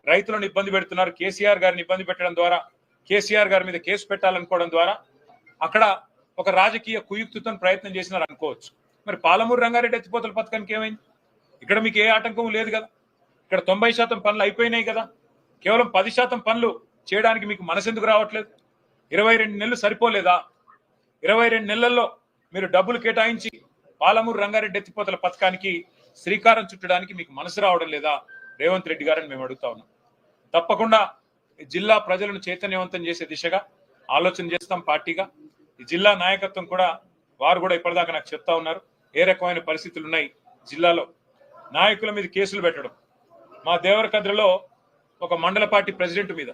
రైతులను ఇబ్బంది పెడుతున్నారు, కేసీఆర్ గారిని ఇబ్బంది పెట్టడం ద్వారా, కేసీఆర్ గారి మీద కేసు పెట్టాలనుకోవడం ద్వారా అక్కడ ఒక రాజకీయ కుయుక్తితో ప్రయత్నం చేసినారు అనుకోవచ్చు. మరి పాలమూరు రంగారెడ్డి ఎత్తిపోతల పథకానికి ఏమైంది? ఇక్కడ మీకు ఏ ఆటంకం లేదు కదా, ఇక్కడ 90% పనులు అయిపోయినాయి కదా, కేవలం 10% పనులు చేయడానికి మీకు మనసెందుకు రావట్లేదు? 22 నెలలు సరిపోలేదా? 22 నెలల్లో మీరు డబ్బులు కేటాయించి పాలమూరు రంగారెడ్డి ఎత్తిపోతల పథకానికి శ్రీకారం చుట్టడానికి మీకు మనసు రావడం లేదా రేవంత్ రెడ్డి గారని మేము అడుగుతా ఉన్నాం. తప్పకుండా ఈ జిల్లా ప్రజలను చైతన్యవంతం చేసే దిశగా ఆలోచన చేస్తాం పార్టీగా. ఈ జిల్లా నాయకత్వం కూడా వారు కూడా ఇప్పటిదాకా నాకు చెప్తా ఉన్నారు ఏ రకమైన పరిస్థితులు ఉన్నాయి జిల్లాలో. నాయకుల మీద కేసులు పెట్టడం, మా దేవరకద్రలో ఒక మండల పార్టీ ప్రెసిడెంట్ మీద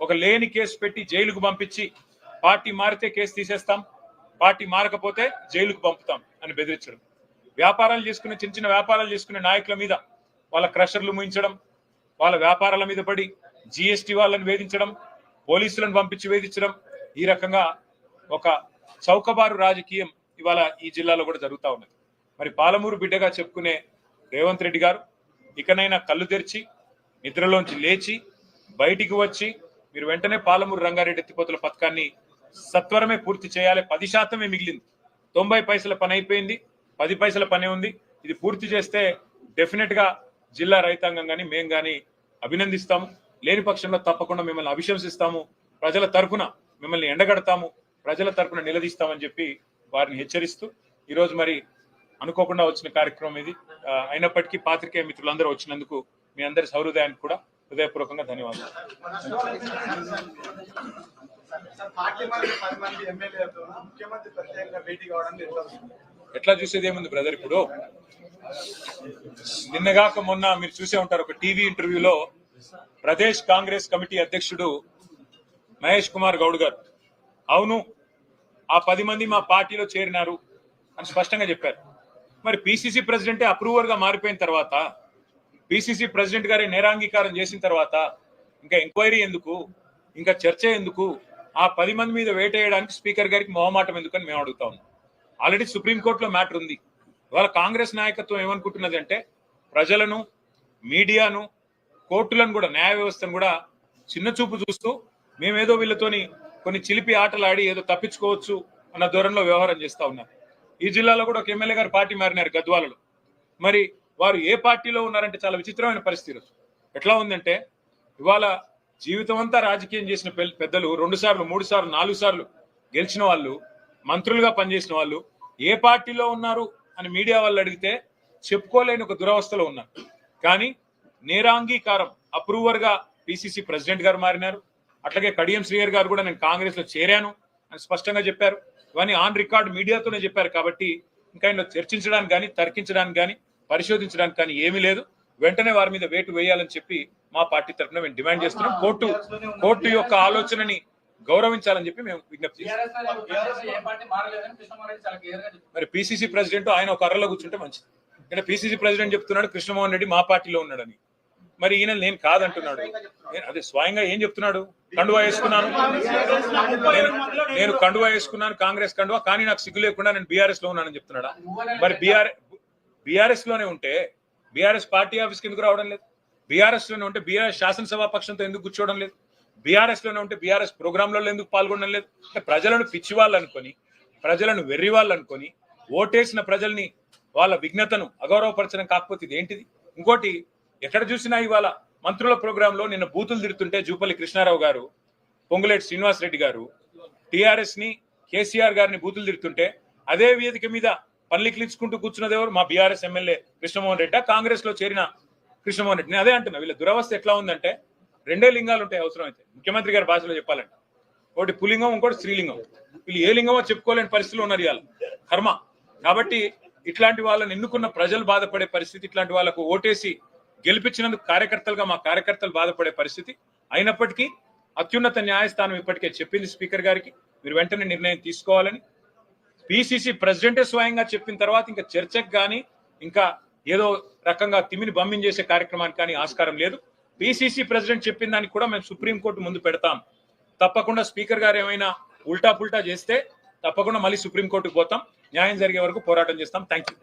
ఒక లేని కేసు పెట్టి జైలుకు పంపించి పార్టీ మారితే కేసు తీసేస్తాం, పార్టీ మారకపోతే జైలుకు పంపుతాం అని బెదిరించడం, వ్యాపారాలు చేసుకునే చిన్న చిన్న వ్యాపారాలు చేసుకునే నాయకుల మీద వాళ్ళ క్రషర్లు ముయించడం, వాళ్ళ వ్యాపారాల మీద పడి జిఎస్టీ వాళ్ళని వేధించడం, పోలీసులను పంపించి వేధించడం, ఈ రకంగా ఒక చౌకబారు రాజకీయం ఇవాళ ఈ జిల్లాలో కూడా జరుగుతూ ఉన్నది. మరి పాలమూరు బిడ్డగా చెప్పుకునే రేవంత్ రెడ్డి గారు ఇకనైనా కళ్ళు తెరిచి నిద్రలోంచి లేచి బయటికి వచ్చి మీరు వెంటనే పాలమూరు రంగారెడ్డి ఎత్తిపోతల పథకాన్ని సత్వరమే పూర్తి చేయాలి. 10% మిగిలింది, 90 పైసల పని అయిపోయింది, 10 పైసల పని ఉంది. ఇది పూర్తి చేస్తే డెఫినెట్ గా జిల్లా రైతాంగం కానీ మేము కానీ అభినందిస్తాము. లేని పక్షంలో తప్పకుండా మిమ్మల్ని అభిశంసిస్తాము, ప్రజల తరఫున మిమ్మల్ని ఎండగడతాము, ప్రజల తరఫున నిలదీస్తామని చెప్పి వారిని హెచ్చరిస్తూ ఈరోజు మరి అనుకోకుండా వచ్చిన కార్యక్రమం ఇది. అయినప్పటికీ పాత్రికేయ మిత్రులందరూ వచ్చినందుకు మీ అందరి సౌహృదయానికి కూడా హృదయపూర్వకంగా ధన్యవాదాలు. ఎట్లా చూసేది ఏముంది బ్రదర్, ఇప్పుడు నిన్నగాక మొన్న మీరు చూసే ఉంటారు ఒక టీవీ ఇంటర్వ్యూలో ప్రదేశ్ కాంగ్రెస్ కమిటీ అధ్యక్షుడు మహేష్ కుమార్ గౌడ్ గారు అవును ఆ 10 మంది మా పార్టీలో చేరినారు అని స్పష్టంగా చెప్పారు. మరి పిసిసి ప్రెసిడెంటే అప్రూవర్ గా మారిపోయిన తర్వాత, పిసిసి ప్రెసిడెంట్ గారి నేరాంగీకారం చేసిన తర్వాత ఇంకా ఎంక్వైరీ ఎందుకు, ఇంకా చర్చ ఎందుకు, ఆ 10 మంది మీద వేటేయడానికి స్పీకర్ గారికి మొహమాటం ఎందుకని మేము అడుగుతా ఉన్నాం. ఆల్రెడీ సుప్రీంకోర్టులో మ్యాటర్ ఉంది. ఇవాళ కాంగ్రెస్ నాయకత్వం ఏమనుకుంటున్నది అంటే ప్రజలను, మీడియాను, కోర్టులను కూడా, న్యాయ వ్యవస్థను కూడా చిన్న చూపు చూస్తూ మేమేదో వీళ్ళతోని కొన్ని చిలిపి ఆటలు ఆడి ఏదో తప్పించుకోవచ్చు అన్న ధోరణిలో వ్యవహారం చేస్తా ఉన్నారు. ఈ జిల్లాలో కూడా ఒక ఎమ్మెల్యే గారు పార్టీ మారినారు గద్వాలలో. మరి వారు ఏ పార్టీలో ఉన్నారంటే చాలా విచిత్రమైన పరిస్థితి. ఎట్లా ఉందంటే ఇవాళ జీవితం అంతా రాజకీయం చేసిన పెద్దలు 2 సార్లు 3 సార్లు 4 సార్లు గెలిచిన వాళ్ళు, మంత్రులుగా పనిచేసిన వాళ్ళు ఏ పార్టీలో ఉన్నారు అని మీడియా వాళ్ళు అడిగితే చెప్పుకోలేని ఒక దురవస్థలో ఉన్నారు. కానీ నేరాంగీకారం అప్రూవర్ గా పిసిసి ప్రెసిడెంట్ గారు మారినారు. అట్లాగే కడియం శ్రీహర్ గారు కూడా నేను కాంగ్రెస్ లో చేరాను అని స్పష్టంగా చెప్పారు. ఇవన్నీ ఆన్ రికార్డ్ మీడియాతోనే చెప్పారు. కాబట్టి ఇంకా ఇందులో చర్చించడానికి కానీ, తర్కించడానికి కానీ, పరిశోధించడానికి కానీ ఏమీ లేదు. వెంటనే వారి మీద వేటు వేయాలని చెప్పి మా పార్టీ తరఫున మేము డిమాండ్ చేస్తున్నాం. కోర్టు యొక్క ఆలోచనని గౌరవించాలని చెప్పి మేము విజ్ఞప్తి చేస్తున్నాం. మరి పిసిసి ప్రెసిడెంట్ ఆయన ఒక అర్రలో కూర్చుంటే మంచిది. అంటే పిసిసి ప్రెసిడెంట్ చెప్తున్నాడు కృష్ణమోహన్ రెడ్డి మా పార్టీలో ఉన్నాడని, మరి ఈయన నేను కాదంటున్నాడు. అదే స్వయంగా ఏం చెప్తున్నాడు, కండువా వేసుకున్నాను, నేను కండువా వేసుకున్నాను కాంగ్రెస్ కండువా, కానీ నాకు సిగ్గు లేకుండా నేను బీఆర్ఎస్ లో ఉన్నానని చెప్తున్నాడా? మరి బీఆర్ఎస్ లోనే ఉంటే బీఆర్ఎస్ పార్టీ ఆఫీస్కి ఎందుకు రావడం లేదు? బీఆర్ఎస్ లోనే ఉంటే బీఆర్ఎస్ శాసనసభా పక్షంతో ఎందుకు కూర్చోవడం లేదు? బీఆర్ఎస్ లోనే ఉంటే బీఆర్ఎస్ ప్రోగ్రాంలలో ఎందుకు పాల్గొనడం లేదు? అంటే ప్రజలను పిచ్చి వాళ్ళు అనుకొని, ప్రజలను వెర్రి వాళ్ళు అనుకొని, ఓటేసిన ప్రజల్ని వాళ్ళ విఘ్నతను అగౌరవపరచడం కాకపోతే ఇది ఏంటిది? ఇంకోటి, ఎక్కడ చూసినా ఇవాళ మంత్రుల ప్రోగ్రామ్ లో నిన్న బూతులు తిడుతుంటే జూపల్లి కృష్ణారావు గారు, పొంగులేటి శ్రీనివాస్ రెడ్డి గారు టిఆర్ఎస్ ని, కేసీఆర్ గారిని బూతులు తిడుతుంటే అదే వేదిక మీద పల్లికిలించుకుంటూ కూర్చున్నది ఎవరు? మా బీఆర్ఎస్ ఎమ్మెల్యే కృష్ణమోహన్ రెడ్డి, కాంగ్రెస్ లో చేరిన కృష్ణమోహన్ రెడ్డి. నేను అదే అంటున్నా, వీళ్ళ దురవస్థ ఎట్లా ఉందంటే 2 లింగాలు ఉంటాయి అవసరం అయితే, ముఖ్యమంత్రి గారి భాషలో చెప్పాలంటే. ఒకటి పులింగం, ఇంకోటి స్త్రీలింగం. వీళ్ళు ఏ లింగమో చెప్పుకోలేని పరిస్థితులు ఉన్నారు ఇవాళ, కర్మ. కాబట్టి ఇట్లాంటి వాళ్ళని ఎన్నుకున్న ప్రజలు బాధపడే పరిస్థితి, ఇట్లాంటి వాళ్ళకు ఓటేసి గెలిపించినందుకు కార్యకర్తలుగా మా కార్యకర్తలు బాధపడే పరిస్థితి. అయినప్పటికీ అత్యున్నత న్యాయస్థానం ఇప్పటికే చెప్పింది స్పీకర్ గారికి, మీరు వెంటనే నిర్ణయం తీసుకోవాలని. పిసిసి ప్రెసిడెంటే స్వయంగా చెప్పిన తర్వాత ఇంకా చర్చకు కానీ, ఇంకా ఏదో రకంగా తిమ్మిని బంధించేసే కార్యక్రమానికి కానీ ఆస్కారం లేదు. పిసిసి ప్రెసిడెంట్ చెప్పిన దానికి కూడా మేము సుప్రీంకోర్టు ముందు పెడతాం. తప్పకుండా స్పీకర్ గారు ఏమైనా ఉల్టా పుల్టా చేస్తే తప్పకుండా మళ్ళీ సుప్రీంకోర్టుకు పోతాం. న్యాయం జరిగే వరకు పోరాటం చేస్తాం. Thank you.